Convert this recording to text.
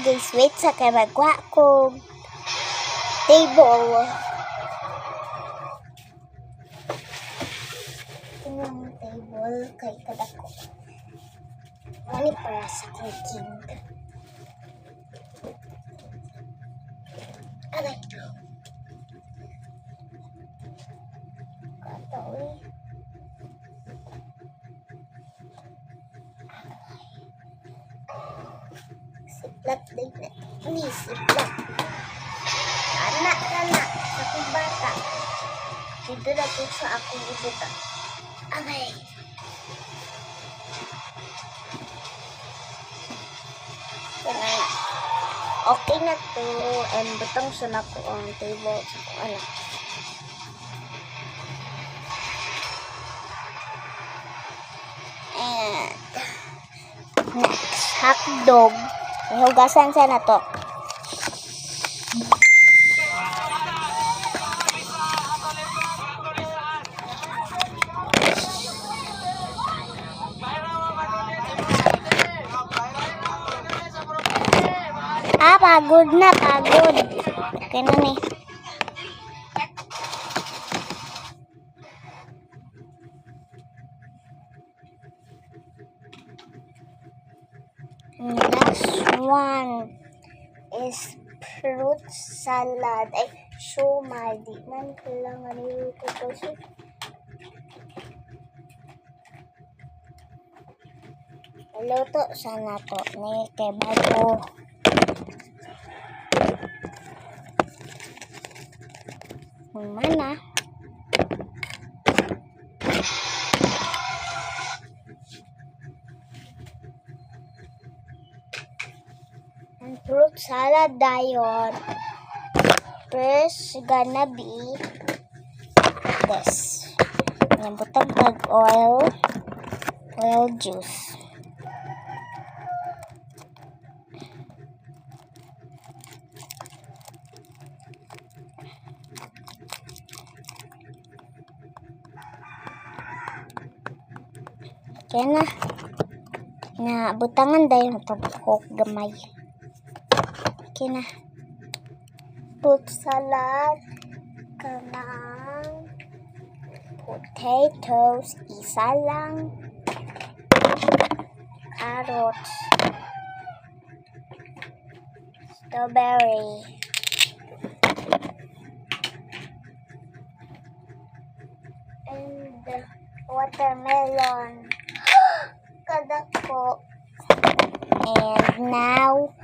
guys, wait sa kay magwa ko table. Yung table kay kadako. Ano para sa cooking? Aray. Katoy. Siplat din na. Ni siplat. Anak sa akong bata. Dito na po sa akong ibuta. Aray. Kaya okay na to. And butang siya na ko ang table sa akong anak. And next, hotdog. Ihugasan siya na to. Pagod na, pagod. Okay na ni. Last one is fruit salad. Ay, siomai. Di man kailangan iluto ko siya. Iluto sana to ni kay bago. Mana? And fruit salad dayon. First gonna be this. Yan butang pag oil juice. Kaya na butangan dahil matapok gamay. Kaya na fruit salad kanang potatoes isa lang, carrots, strawberry, and watermelon. Kadako. And now